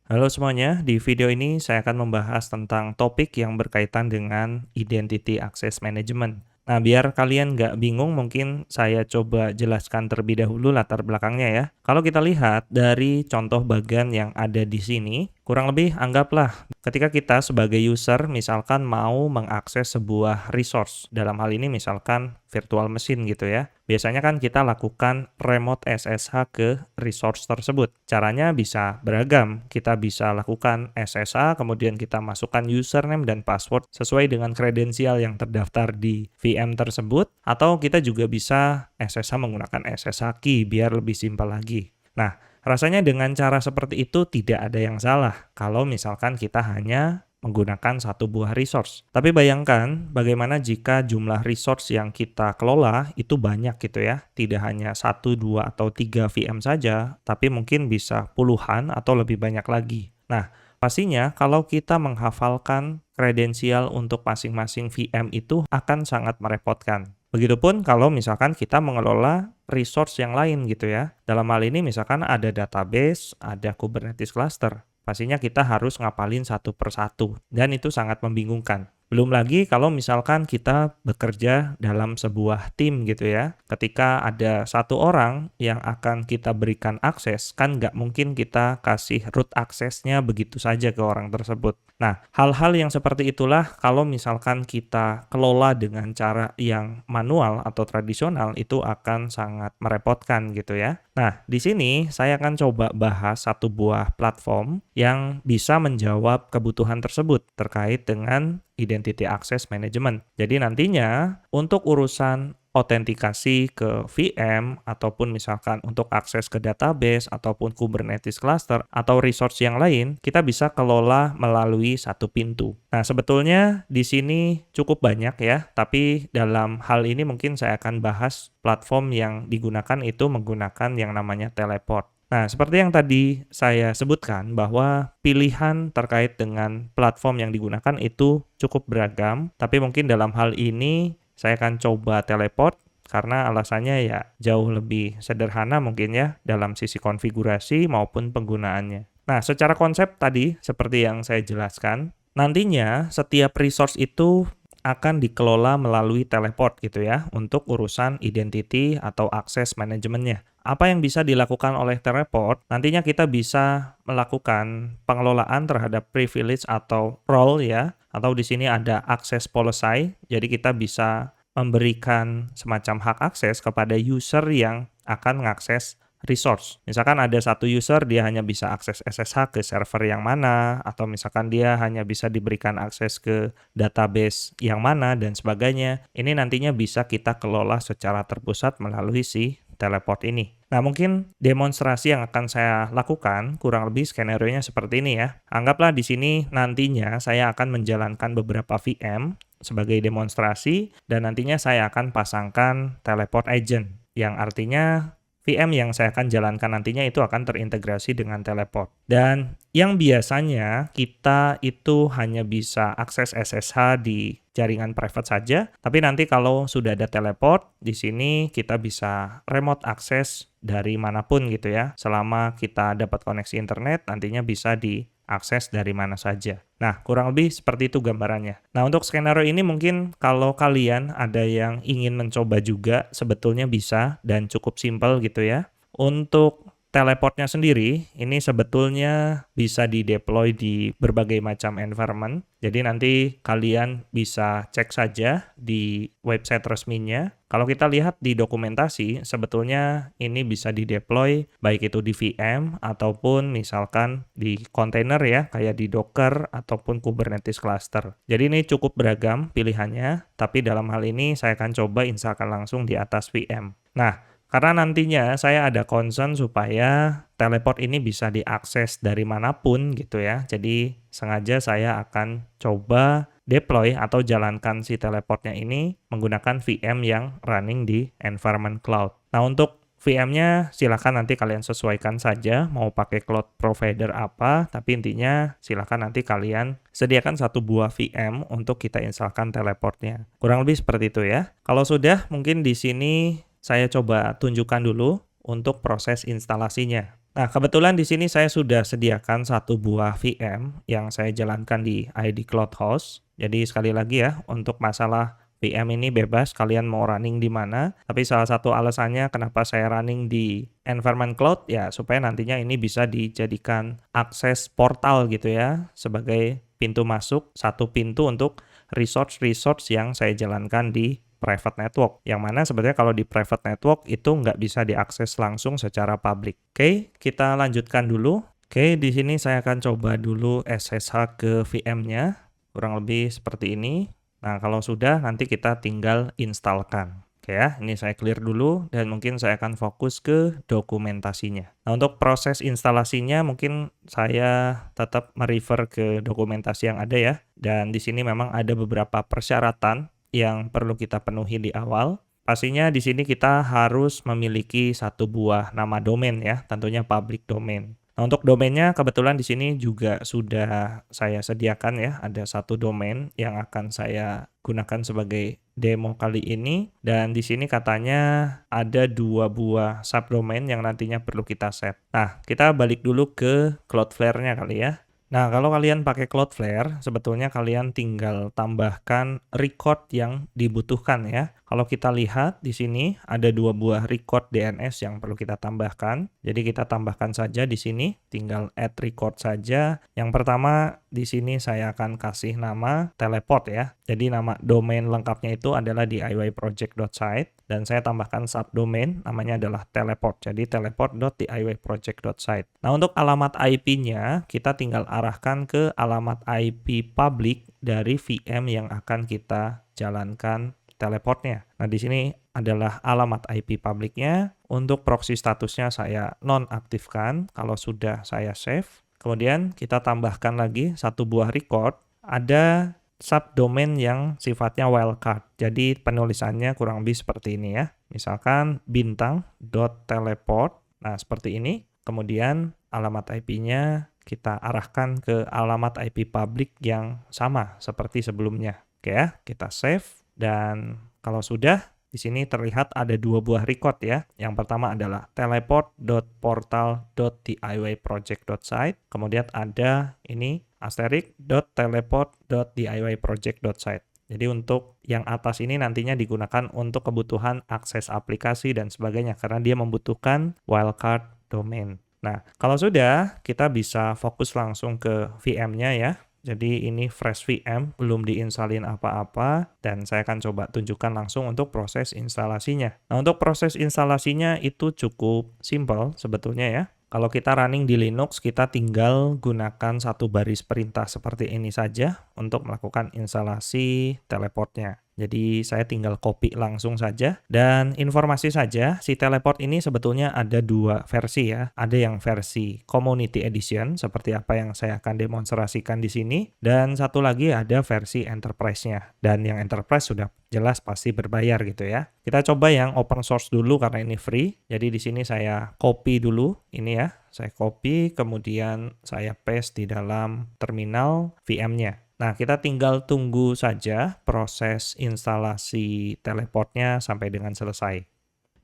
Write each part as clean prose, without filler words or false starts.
Halo semuanya, di video ini saya akan membahas tentang topik yang berkaitan dengan Identity Access Management. Nah, biar kalian nggak bingung, mungkin saya coba jelaskan terlebih dahulu latar belakangnya ya. Kalau kita lihat dari contoh bagan yang ada di sini, kurang lebih anggaplah ketika kita sebagai user misalkan mau mengakses sebuah resource, dalam hal ini misalkan virtual machine gitu ya. Biasanya kan kita lakukan remote SSH ke resource tersebut. Caranya bisa beragam. Kita bisa lakukan SSH, kemudian kita masukkan username dan password sesuai dengan kredensial yang terdaftar di VM tersebut, atau kita juga bisa SSH menggunakan SSH key biar lebih simpel lagi. Nah, rasanya dengan cara seperti itu tidak ada yang salah kalau misalkan kita hanya menggunakan satu buah resource. Tapi bayangkan bagaimana jika jumlah resource yang kita kelola itu banyak gitu ya. Tidak hanya satu, dua, atau tiga VM saja, tapi mungkin bisa puluhan atau lebih banyak lagi. Nah, pastinya kalau kita menghafalkan kredensial untuk masing-masing VM itu akan sangat merepotkan. Begitupun kalau misalkan kita mengelola resource yang lain gitu ya. Dalam hal ini misalkan ada database, ada Kubernetes cluster. Pastinya kita harus ngapalin satu persatu, dan itu sangat membingungkan. Belum lagi kalau misalkan kita bekerja dalam sebuah tim gitu ya. Ketika ada satu orang yang akan kita berikan akses, kan nggak mungkin kita kasih root aksesnya begitu saja ke orang tersebut. Nah, hal-hal yang seperti itulah kalau misalkan kita kelola dengan cara yang manual atau tradisional, itu akan sangat merepotkan gitu ya. Nah, di sini saya akan coba bahas satu buah platform yang bisa menjawab kebutuhan tersebut terkait dengan Identity Access Management. Jadi nantinya untuk urusan autentikasi ke VM ataupun misalkan untuk akses ke database ataupun Kubernetes cluster atau resource yang lain, kita bisa kelola melalui satu pintu. Nah, sebetulnya di sini cukup banyak ya, tapi dalam hal ini mungkin saya akan bahas platform yang digunakan itu menggunakan yang namanya Teleport. Nah, seperti yang tadi saya sebutkan bahwa pilihan terkait dengan platform yang digunakan itu cukup beragam, tapi mungkin dalam hal ini saya akan coba Teleport karena alasannya ya jauh lebih sederhana mungkin ya dalam sisi konfigurasi maupun penggunaannya. Nah, secara konsep tadi seperti yang saya jelaskan, nantinya setiap resource itu akan dikelola melalui Teleport gitu ya untuk urusan identity atau akses manajemennya. Apa yang bisa dilakukan oleh Teleport? Nantinya kita bisa melakukan pengelolaan terhadap privilege atau role ya, atau di sini ada access policy. Jadi kita bisa memberikan semacam hak akses kepada user yang akan mengakses resource. Misalkan ada satu user, dia hanya bisa akses SSH ke server yang mana, atau misalkan dia hanya bisa diberikan akses ke database yang mana, dan sebagainya. Ini nantinya bisa kita kelola secara terpusat melalui si Teleport ini. Nah, mungkin demonstrasi yang akan saya lakukan kurang lebih skenario-nya seperti ini ya. Anggaplah di sini nantinya saya akan menjalankan beberapa VM sebagai demonstrasi, dan nantinya saya akan pasangkan Teleport Agent, yang artinya VM yang saya akan jalankan nantinya itu akan terintegrasi dengan Teleport. Dan yang biasanya kita itu hanya bisa akses SSH di jaringan private saja, tapi nanti kalau sudah ada Teleport, di sini kita bisa remote akses dari manapun gitu ya. Selama kita dapat koneksi internet, nantinya bisa diakses dari mana saja. Nah, kurang lebih seperti itu gambarannya. Nah, untuk skenario ini mungkin kalau kalian ada yang ingin mencoba juga, sebetulnya bisa dan cukup simpel gitu ya. Untuk Teleportnya sendiri, ini sebetulnya bisa di-deploy di berbagai macam environment. Jadi nanti kalian bisa cek saja di website resminya. Kalau kita lihat di dokumentasi, sebetulnya ini bisa di-deploy baik itu di VM ataupun misalkan di kontainer ya, kayak di Docker ataupun Kubernetes cluster. Jadi ini cukup beragam pilihannya, tapi dalam hal ini saya akan coba installkan langsung di atas VM. Nah, karena nantinya saya ada concern supaya Teleport ini bisa diakses dari manapun gitu ya. Jadi sengaja saya akan coba deploy atau jalankan si Teleportnya ini menggunakan VM yang running di environment cloud. Nah, untuk VM-nya silakan nanti kalian sesuaikan saja mau pakai cloud provider apa, tapi intinya silakan nanti kalian sediakan satu buah VM untuk kita installkan Teleportnya. Kurang lebih seperti itu ya. Kalau sudah, mungkin di sini saya coba tunjukkan dulu untuk proses instalasinya. Nah, kebetulan di sini saya sudah sediakan satu buah VM yang saya jalankan di ID Cloud Host. Jadi sekali lagi ya, untuk masalah VM ini bebas kalian mau running di mana. Tapi salah satu alasannya kenapa saya running di environment cloud ya supaya nantinya ini bisa dijadikan akses portal gitu ya sebagai pintu masuk, satu pintu untuk resource-resource yang saya jalankan di private network, yang mana sebenarnya kalau di private network itu nggak bisa diakses langsung secara publik. Oke, kita lanjutkan dulu. Oke, di sini saya akan coba dulu SSH ke VM-nya, kurang lebih seperti ini. Nah, kalau sudah nanti kita tinggal instalkan. Oke ya, ini saya clear dulu dan mungkin saya akan fokus ke dokumentasinya. Nah, untuk proses instalasinya mungkin saya tetap merefer ke dokumentasi yang ada ya. Dan di sini memang ada beberapa persyaratan yang perlu kita penuhi di awal. Pastinya di sini kita harus memiliki satu buah nama domain ya, tentunya public domain. Nah, untuk domainnya kebetulan di sini juga sudah saya sediakan ya, ada satu domain yang akan saya gunakan sebagai demo kali ini. Dan di sini katanya ada 2 buah subdomain yang nantinya perlu kita set. Nah, kita balik dulu ke Cloudflare-nya kali ya. Nah, kalau kalian pakai Cloudflare, sebetulnya kalian tinggal tambahkan record yang dibutuhkan ya. Kalau kita lihat di sini ada 2 buah record DNS yang perlu kita tambahkan. Jadi kita tambahkan saja di sini, tinggal add record saja. Yang pertama di sini saya akan kasih nama teleport ya. Jadi nama domain lengkapnya itu adalah DIYproject.site dan saya tambahkan subdomain namanya adalah teleport. Jadi teleport.diyproject.site. Nah, untuk alamat IP-nya kita tinggal arahkan ke alamat IP public dari VM yang akan kita jalankan teleportnya. Nah, di sini adalah alamat IP publiknya. Untuk proxy statusnya saya nonaktifkan kalau sudah saya save. Kemudian kita tambahkan lagi satu buah record. Ada subdomain yang sifatnya wildcard. Jadi penulisannya kurang lebih seperti ini ya. Misalkan bintang.teleport. Nah, seperti ini. Kemudian alamat IP-nya kita arahkan ke alamat IP publik yang sama seperti sebelumnya. Oke ya, kita save. Dan kalau sudah, di sini terlihat ada 2 buah record ya. Yang pertama adalah teleport.portal.diyproject.site. Kemudian ada ini *teleport.diyproject.site. Jadi untuk yang atas ini nantinya digunakan untuk kebutuhan akses aplikasi dan sebagainya karena dia membutuhkan wildcard domain. Nah, kalau sudah, kita bisa fokus langsung ke VM-nya ya. Jadi ini fresh VM, belum diinstalin apa-apa, dan saya akan coba tunjukkan langsung untuk proses instalasinya. Nah, untuk proses instalasinya itu cukup simple sebetulnya ya. Kalau kita running di Linux, kita tinggal gunakan satu baris perintah seperti ini saja untuk melakukan instalasi teleportnya. Jadi saya tinggal copy langsung saja. Dan informasi saja, si teleport ini sebetulnya ada 2 versi ya. Ada yang versi Community Edition, seperti apa yang saya akan demonstrasikan di sini. Dan satu lagi ada versi Enterprise-nya. Dan yang Enterprise sudah jelas pasti berbayar gitu ya. Kita coba yang open source dulu karena ini free. Jadi di sini saya copy dulu ini ya. Saya copy, kemudian saya paste di dalam terminal VM-nya. Nah, kita tinggal tunggu saja proses instalasi teleportnya sampai dengan selesai.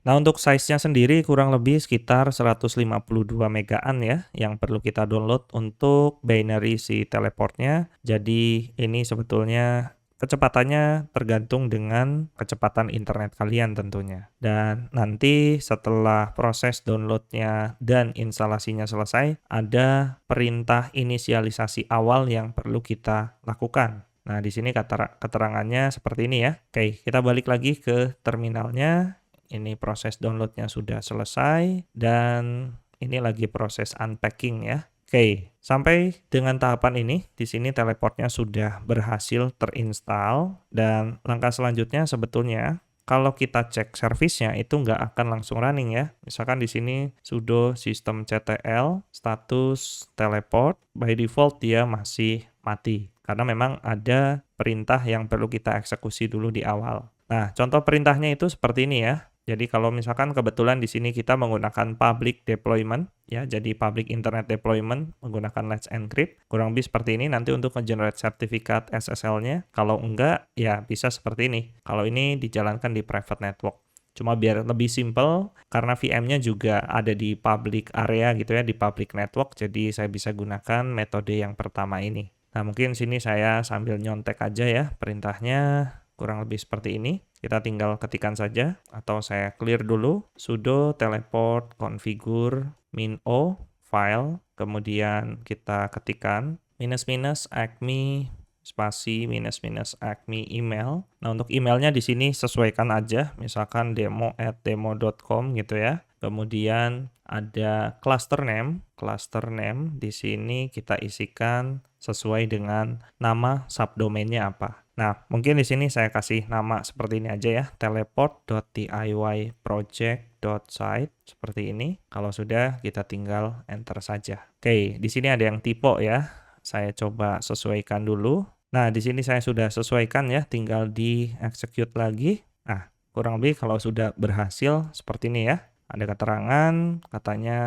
Nah, untuk size-nya sendiri kurang lebih sekitar 152 megaan ya, yang perlu kita download untuk binary si teleportnya. Jadi, ini sebetulnya kecepatannya tergantung dengan kecepatan internet kalian tentunya. Dan nanti setelah proses downloadnya dan instalasinya selesai, ada perintah inisialisasi awal yang perlu kita lakukan. Nah, di sini keterangannya seperti ini ya. Oke, kita balik lagi ke terminalnya. Ini proses downloadnya sudah selesai dan ini lagi proses unpacking ya. Oke, sampai dengan tahapan ini, di sini teleportnya sudah berhasil terinstall dan langkah selanjutnya sebetulnya kalau kita cek servisnya itu nggak akan langsung running ya. Misalkan di sini sudo systemctl status teleport, by default dia masih mati karena memang ada perintah yang perlu kita eksekusi dulu di awal. Nah, contoh perintahnya itu seperti ini ya. Jadi kalau misalkan kebetulan di sini kita menggunakan public deployment ya, jadi public internet deployment menggunakan Let's Encrypt, kurang lebih seperti ini nanti untuk nge-generate sertifikat SSL-nya. Kalau enggak ya bisa seperti ini. Kalau ini dijalankan di private network. Cuma biar lebih simple, karena VM-nya juga ada di public area gitu ya, di public network, jadi saya bisa gunakan metode yang pertama ini. Nah, mungkin sini saya sambil nyontek aja ya perintahnya, kurang lebih seperti ini. Kita tinggal ketikkan saja, atau saya clear dulu, sudo teleport configure -o file, kemudian kita ketikkan -acme spasi -acme email. Nah, untuk emailnya di sini sesuaikan aja, misalkan demo@demo.com gitu ya. Kemudian ada cluster name. Cluster name di sini kita isikan sesuai dengan nama subdomainnya apa. Nah, mungkin di sini saya kasih nama seperti ini aja ya, teleport.diy project.site seperti ini. Kalau sudah, kita tinggal enter saja. Oke, di sini ada yang typo ya. Saya coba sesuaikan dulu. Nah, di sini saya sudah sesuaikan ya, tinggal di execute lagi. Nah, kurang lebih kalau sudah berhasil seperti ini ya. Ada keterangan, katanya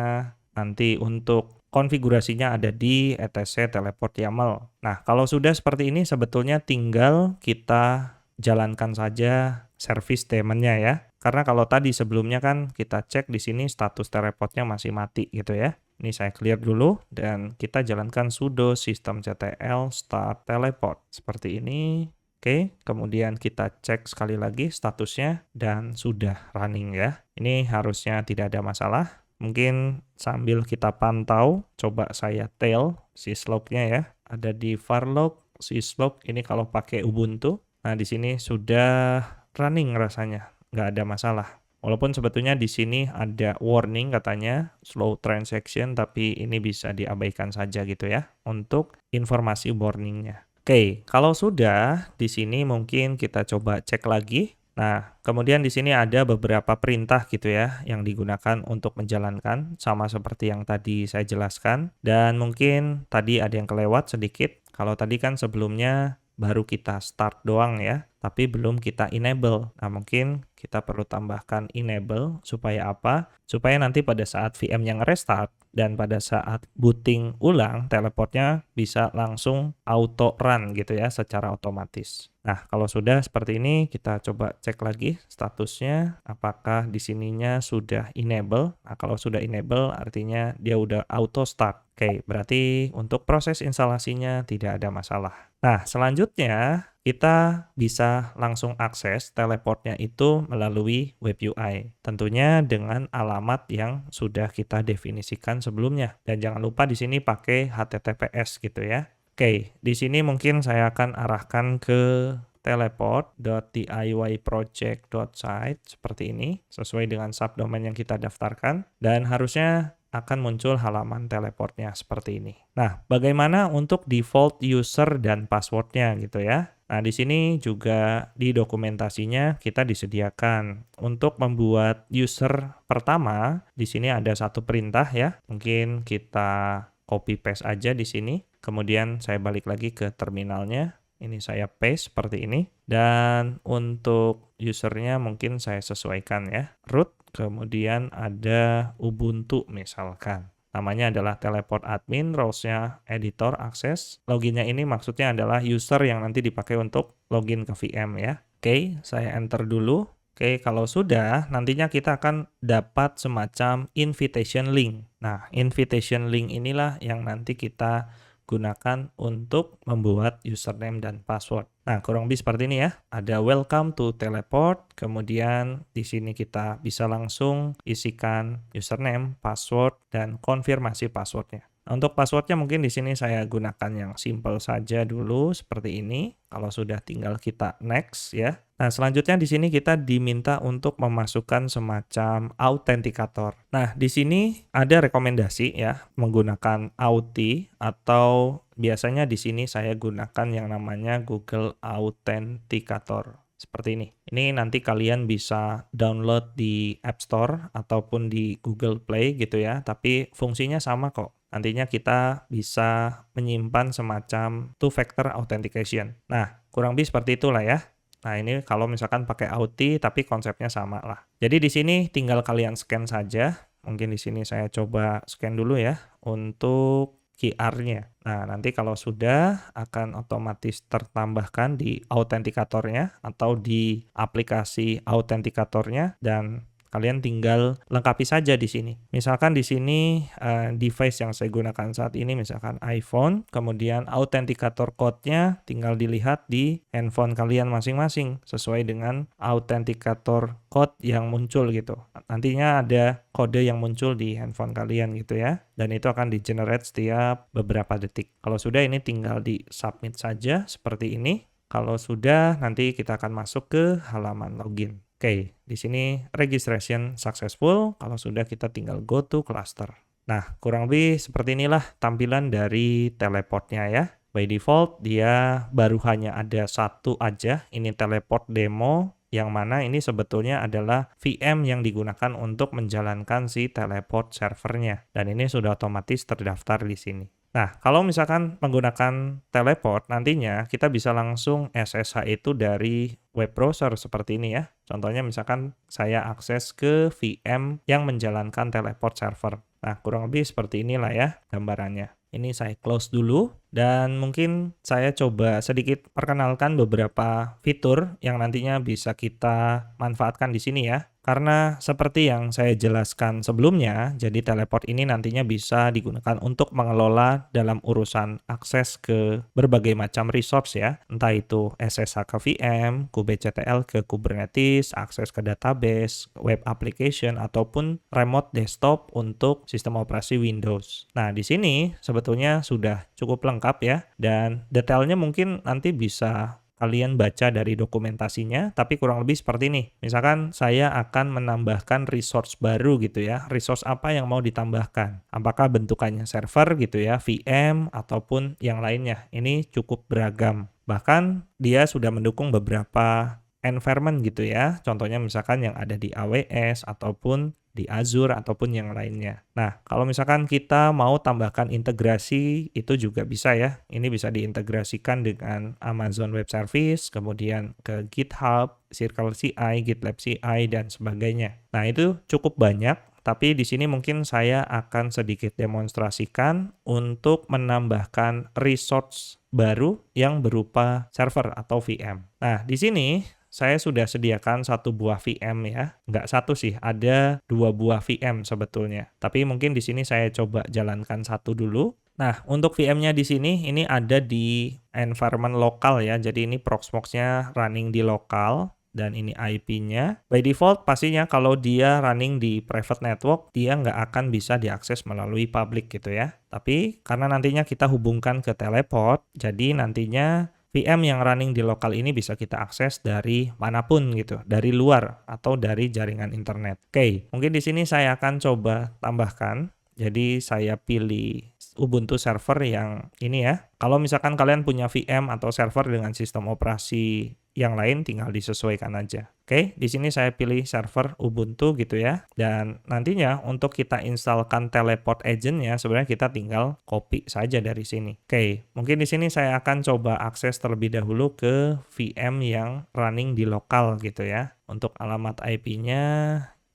nanti untuk konfigurasinya ada di etc teleport YAML. Nah, kalau sudah seperti ini sebetulnya tinggal kita jalankan saja service daemon-nya ya. Karena kalau tadi sebelumnya kan kita cek di sini status teleportnya masih mati gitu ya. Ini saya clear dulu dan kita jalankan sudo systemctl start teleport. Seperti ini. Oke, kemudian kita cek sekali lagi statusnya dan sudah running ya. Ini harusnya tidak ada masalah. Mungkin sambil kita pantau, coba saya tail syslog-nya ya. Ada di varlog syslog ini kalau pakai Ubuntu. Nah, di sini sudah running rasanya, nggak ada masalah. Walaupun sebetulnya di sini ada warning katanya slow transaction, tapi ini bisa diabaikan saja gitu ya untuk informasi warningnya. Oke, kalau sudah di sini mungkin kita coba cek lagi. Nah, kemudian di sini ada beberapa perintah gitu ya yang digunakan untuk menjalankan sama seperti yang tadi saya jelaskan. Dan mungkin tadi ada yang kelewat sedikit. Kalau tadi kan sebelumnya baru kita start doang ya, tapi belum kita enable. Nah, mungkin kita perlu tambahkan enable supaya apa? Supaya nanti pada saat VM yang restart dan pada saat booting ulang, teleportnya bisa langsung auto run gitu ya, secara otomatis. Nah, kalau sudah seperti ini, kita coba cek lagi statusnya, apakah di sininya sudah enable. Nah, kalau sudah enable, artinya dia udah auto start. Oke, berarti untuk proses instalasinya tidak ada masalah. Nah, selanjutnya kita bisa langsung akses teleportnya itu melalui web UI. Tentunya dengan alamat yang sudah kita definisikan sebelumnya. Dan jangan lupa di sini pakai HTTPS gitu ya. Oke, di sini mungkin saya akan arahkan ke teleport.diyproject.site seperti ini, sesuai dengan subdomain yang kita daftarkan. Dan harusnya akan muncul halaman teleportnya seperti ini. Nah, bagaimana untuk default user dan passwordnya gitu ya? Nah, di sini juga di dokumentasinya kita disediakan untuk membuat user pertama. Di sini ada satu perintah ya. Mungkin kita copy paste aja di sini. Kemudian saya balik lagi ke terminalnya. Ini saya paste seperti ini. Dan untuk usernya mungkin saya sesuaikan ya. Root. Kemudian ada Ubuntu misalkan. Namanya adalah teleport admin, roles-nya editor akses. Loginnya ini maksudnya adalah user yang nanti dipakai untuk login ke VM ya. Oke, saya enter dulu. Oke, kalau sudah, nantinya kita akan dapat semacam invitation link. Nah, invitation link inilah yang nanti kita gunakan untuk membuat username dan password. Nah, kurang lebih seperti ini ya. Ada welcome to teleport, kemudian di sini kita bisa langsung isikan username, password, dan konfirmasi passwordnya. Nah, untuk passwordnya mungkin di sini saya gunakan yang simple saja dulu seperti ini. Kalau sudah tinggal kita next ya. Nah, selanjutnya di sini kita diminta untuk memasukkan semacam autentikator. Nah, di sini ada rekomendasi ya menggunakan Auth atau biasanya di sini saya gunakan yang namanya Google Authenticator. Seperti ini. Ini nanti kalian bisa download di App Store ataupun di Google Play gitu ya, tapi fungsinya sama kok. Nantinya kita bisa menyimpan semacam two-factor authentication. Nah, kurang lebih seperti itulah ya. Nah, ini kalau misalkan pakai Auth tapi konsepnya sama lah. Jadi di sini tinggal kalian scan saja. Mungkin di sini saya coba scan dulu ya untuk QR-nya. Nah, nanti kalau sudah akan otomatis tertambahkan di autentikatornya atau di aplikasi autentikatornya dan kalian tinggal lengkapi saja di sini. Misalkan di sini device yang saya gunakan saat ini misalkan iPhone, kemudian autentikator code-nya tinggal dilihat di handphone kalian masing-masing sesuai dengan autentikator code yang muncul gitu. Nantinya ada kode yang muncul di handphone kalian gitu ya. Dan itu akan di-generate setiap beberapa detik. Kalau sudah ini tinggal di-submit saja seperti ini. Kalau sudah nanti kita akan masuk ke halaman login. Oke, di sini registration successful. Kalau sudah kita tinggal go to cluster. Nah, kurang lebih seperti inilah tampilan dari teleportnya ya. By default dia baru hanya ada satu aja, ini teleport demo, yang mana ini sebetulnya adalah VM yang digunakan untuk menjalankan si teleport servernya. Dan ini sudah otomatis terdaftar di sini. Nah, kalau misalkan menggunakan teleport, nantinya kita bisa langsung SSH itu dari web browser seperti ini ya. Contohnya misalkan saya akses ke VM yang menjalankan teleport server. Nah, kurang lebih seperti inilah ya gambarannya. Ini saya close dulu dan mungkin saya coba sedikit perkenalkan beberapa fitur yang nantinya bisa kita manfaatkan di sini ya. Karena seperti yang saya jelaskan sebelumnya, jadi teleport ini nantinya bisa digunakan untuk mengelola dalam urusan akses ke berbagai macam resource ya. Entah itu SSH ke VM, kubectl ke Kubernetes, akses ke database, web application, ataupun remote desktop untuk sistem operasi Windows. Nah, di sini sebetulnya sudah cukup lengkap ya, dan detailnya mungkin nanti bisa kalian baca dari dokumentasinya, tapi kurang lebih seperti ini. Misalkan saya akan menambahkan resource baru gitu ya. Resource apa yang mau ditambahkan? Apakah bentukannya server gitu ya, VM, ataupun yang lainnya. Ini cukup beragam. Bahkan dia sudah mendukung beberapa environment gitu ya. Contohnya misalkan yang ada di AWS ataupun di Azure ataupun yang lainnya. Nah, kalau misalkan kita mau tambahkan integrasi, itu juga bisa ya. Ini bisa diintegrasikan dengan Amazon Web Service, kemudian ke GitHub, Circle CI, GitLab CI, dan sebagainya. Nah, itu cukup banyak. Tapi di sini mungkin saya akan sedikit demonstrasikan untuk menambahkan resource baru yang berupa server atau VM. Nah, di sini saya sudah sediakan satu buah VM ya. Nggak satu sih, ada 2 buah VM sebetulnya. Tapi mungkin di sini saya coba jalankan satu dulu. Nah, untuk VM-nya di sini, ini ada di environment lokal ya. Jadi ini Proxmox-nya running di lokal. Dan ini IP-nya. By default, pastinya kalau dia running di private network, dia nggak akan bisa diakses melalui public gitu ya. Tapi karena nantinya kita hubungkan ke teleport, jadi nantinya VM yang running di lokal ini bisa kita akses dari manapun gitu, dari luar atau dari jaringan internet. Oke, mungkin di sini saya akan coba tambahkan. Jadi saya pilih Ubuntu server yang ini ya. Kalau misalkan kalian punya VM atau server dengan sistem operasi yang lain, tinggal disesuaikan aja. Oke, di sini saya pilih server Ubuntu gitu ya. Dan nantinya untuk kita instalkan teleport agent-nya, sebenarnya kita tinggal copy saja dari sini. Oke, mungkin di sini saya akan coba akses terlebih dahulu ke VM yang running di lokal gitu ya. Untuk alamat IP-nya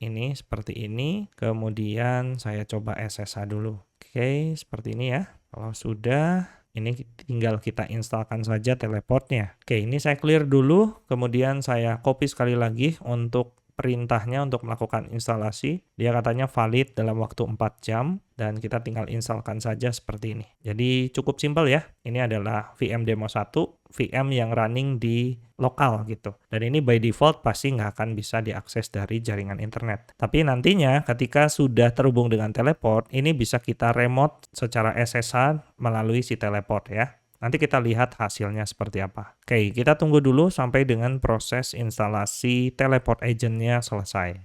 ini seperti ini. Kemudian saya coba SSH dulu. Oke, seperti ini ya. Kalau sudah, ini tinggal kita instalkan saja teleportnya. Oke, ini saya clear dulu, kemudian saya copy sekali lagi untuk perintahnya untuk melakukan instalasi. Dia katanya valid dalam waktu 4 jam, dan kita tinggal instalkan saja seperti ini. Jadi cukup simpel ya. Ini adalah VM demo 1, VM yang running di lokal gitu. Dan ini by default pasti nggak akan bisa diakses dari jaringan internet. Tapi nantinya ketika sudah terhubung dengan teleport, ini bisa kita remote secara SSH melalui si teleport ya. Nanti kita lihat hasilnya seperti apa. Oke, kita tunggu dulu sampai dengan proses instalasi teleport agent-nya selesai.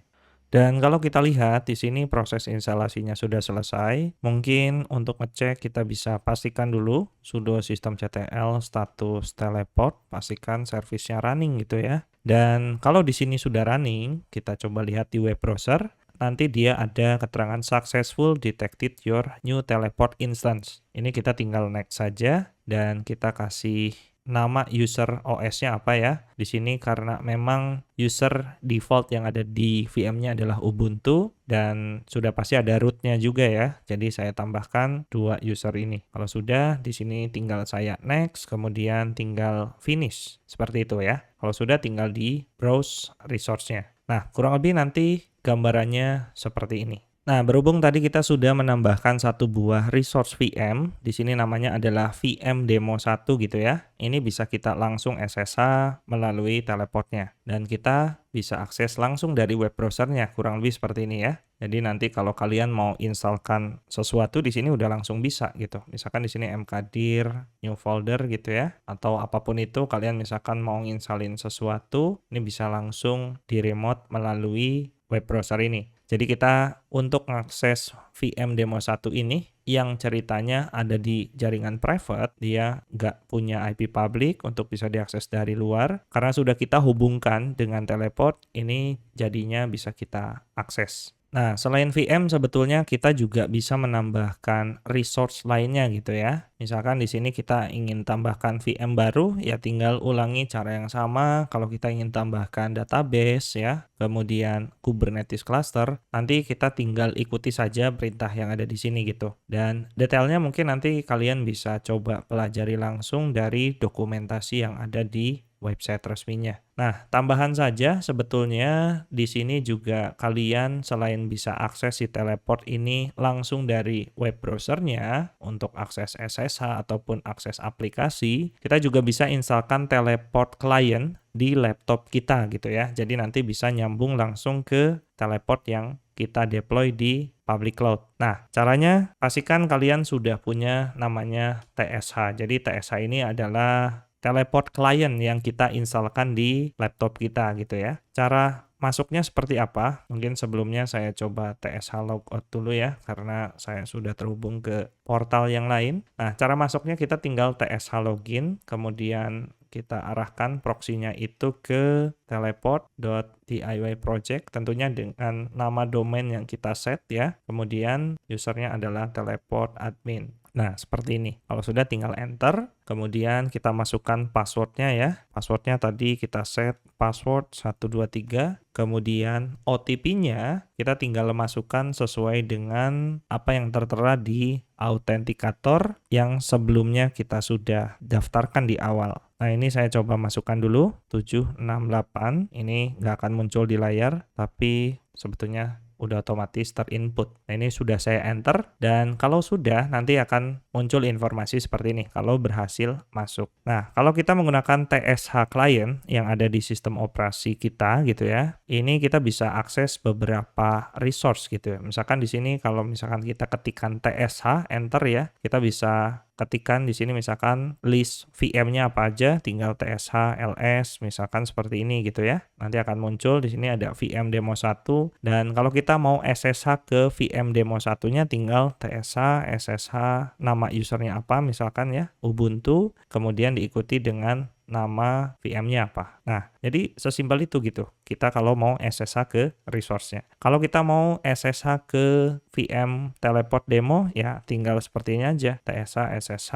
Dan kalau kita lihat di sini proses instalasinya sudah selesai. Mungkin untuk ngecek kita bisa pastikan dulu sudo systemctl status teleport, pastikan servisnya running gitu ya. Dan kalau di sini sudah running, kita coba lihat di web browser. Nanti dia ada keterangan successful detected your new teleport instance. Ini kita tinggal next saja dan kita kasih nama user OS-nya apa ya. Di sini karena memang user default yang ada di VM-nya adalah Ubuntu dan sudah pasti ada root-nya juga ya. Jadi saya tambahkan 2 user ini. Kalau sudah, di sini tinggal saya next, kemudian tinggal finish. Seperti itu ya. Kalau sudah, tinggal di browse resource-nya. Nah, kurang lebih nanti gambarannya seperti ini. Nah, berhubung tadi kita sudah menambahkan satu buah resource VM, di sini namanya adalah VM demo 1 gitu ya. Ini bisa kita langsung SSH melalui teleportnya. Dan kita bisa akses langsung dari web browsernya, kurang lebih seperti ini ya. Jadi nanti kalau kalian mau installkan sesuatu di sini udah langsung bisa gitu. Misalkan di sini mkdir, new folder gitu ya. Atau apapun itu kalian misalkan mau installin sesuatu, ini bisa langsung di remote melalui web browser ini. Jadi kita untuk mengakses VM demo 1 ini yang ceritanya ada di jaringan private, dia nggak punya IP public untuk bisa diakses dari luar. Karena sudah kita hubungkan dengan teleport, ini jadinya bisa kita akses. Nah, selain VM sebetulnya kita juga bisa menambahkan resource lainnya gitu ya. Misalkan di sini kita ingin tambahkan VM baru, ya tinggal ulangi cara yang sama. Kalau kita ingin tambahkan database ya, kemudian Kubernetes cluster, nanti kita tinggal ikuti saja perintah yang ada di sini gitu. Dan detailnya mungkin nanti kalian bisa coba pelajari langsung dari dokumentasi yang ada di website resminya. Nah, tambahan saja sebetulnya di sini juga kalian selain bisa akses si teleport ini langsung dari web browsernya untuk akses SSH ataupun akses aplikasi, kita juga bisa installkan teleport client di laptop kita gitu ya. Jadi nanti bisa nyambung langsung ke teleport yang kita deploy di public cloud. Nah, caranya pastikan kalian sudah punya namanya TSH. Jadi TSH ini adalah teleport client yang kita instalkan di laptop kita gitu ya. Cara masuknya seperti apa? Mungkin sebelumnya saya coba TSH logout dulu ya, karena saya sudah terhubung ke portal yang lain. Nah, cara masuknya kita tinggal TSH login, kemudian kita arahkan proksinya itu ke teleport.diy project, tentunya dengan nama domain yang kita set ya. Kemudian usernya adalah teleport admin. Nah, seperti ini. Kalau sudah tinggal enter, kemudian kita masukkan passwordnya ya. Passwordnya tadi kita set password 123, kemudian OTP-nya kita tinggal masukkan sesuai dengan apa yang tertera di autentikator yang sebelumnya kita sudah daftarkan di awal. Nah, ini saya coba masukkan dulu, 768. Ini nggak akan muncul di layar, tapi sebetulnya udah otomatis terinput. Nah, ini sudah saya enter dan kalau sudah nanti akan muncul informasi seperti ini kalau berhasil masuk. Nah, kalau kita menggunakan TSH client yang ada di sistem operasi kita gitu ya, ini kita bisa akses beberapa resource gitu ya. Misalkan di sini kalau misalkan kita ketikkan TSH enter ya, kita bisa ketikkan di sini misalkan list VM-nya apa aja, tinggal TSH ls misalkan seperti ini gitu ya. Nanti akan muncul di sini ada VM demo 1 dan kalau kita mau SSH ke VM demo 1-nya tinggal TSH SSH nama usernya apa misalkan ya, Ubuntu, kemudian diikuti dengan nama VM-nya apa. Nah, jadi sesimpel itu gitu. Kita kalau mau SSH ke resource-nya. Kalau kita mau SSH ke VM teleport demo, ya tinggal seperti ini aja. TSH, SSH,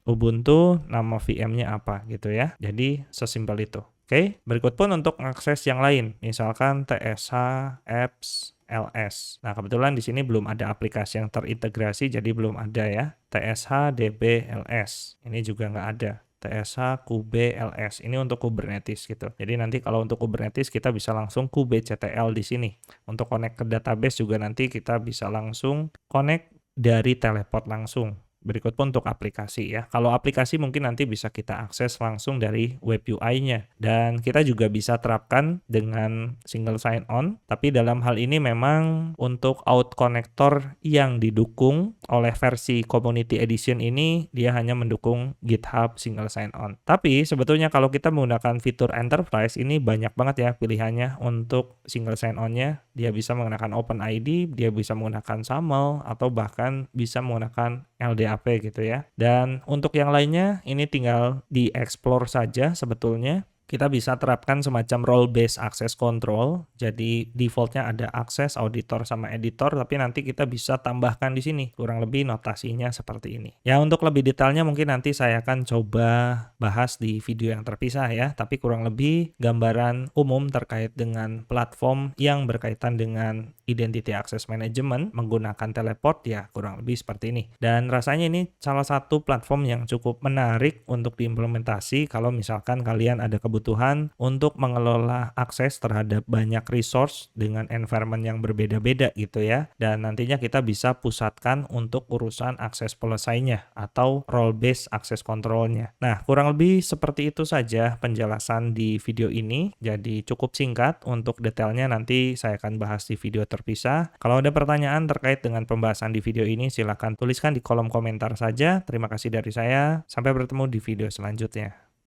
Ubuntu, nama VM-nya apa gitu ya. Jadi sesimpel itu. Oke, berikut pun untuk akses yang lain. Misalkan TSH, apps, ls. Nah, kebetulan di sini belum ada aplikasi yang terintegrasi, jadi belum ada ya. TSH DB ls. Ini juga nggak ada. TSH kubels. Ini untuk Kubernetes gitu. Jadi nanti kalau untuk Kubernetes kita bisa langsung kubectl di sini. Untuk connect ke database juga nanti kita bisa langsung connect dari teleport langsung. Berikut pun untuk aplikasi ya. Kalau aplikasi mungkin nanti bisa kita akses langsung dari web UI-nya. Dan kita juga bisa terapkan dengan single sign-on. Tapi dalam hal ini memang untuk out connector yang didukung oleh versi Community Edition ini, dia hanya mendukung GitHub single sign-on. Tapi sebetulnya kalau kita menggunakan fitur Enterprise, ini banyak banget ya pilihannya untuk single sign-on-nya. Dia bisa menggunakan OpenID, dia bisa menggunakan SAML, atau bahkan bisa menggunakan LDAP gitu ya. Dan untuk yang lainnya ini tinggal dieksplor saja sebetulnya. Kita bisa terapkan semacam role based access control. Jadi defaultnya ada akses, auditor, sama editor, tapi nanti kita bisa tambahkan di sini. Kurang lebih notasinya seperti ini. Ya, untuk lebih detailnya mungkin nanti saya akan coba bahas di video yang terpisah ya. Tapi kurang lebih gambaran umum terkait dengan platform yang berkaitan dengan Identity Access Management menggunakan teleport ya kurang lebih seperti ini. Dan rasanya ini salah satu platform yang cukup menarik untuk diimplementasi kalau misalkan kalian ada kebutuhan untuk mengelola akses terhadap banyak resource dengan environment yang berbeda-beda gitu ya. Dan nantinya kita bisa pusatkan untuk urusan akses policy-nya atau role-based access control-nya. Nah, kurang lebih seperti itu saja penjelasan di video ini. Jadi cukup singkat, untuk detailnya nanti saya akan bahas di video terpisah. Kalau ada pertanyaan terkait dengan pembahasan di video ini, silakan tuliskan di kolom komentar saja. Terima kasih dari saya. Sampai bertemu di video selanjutnya.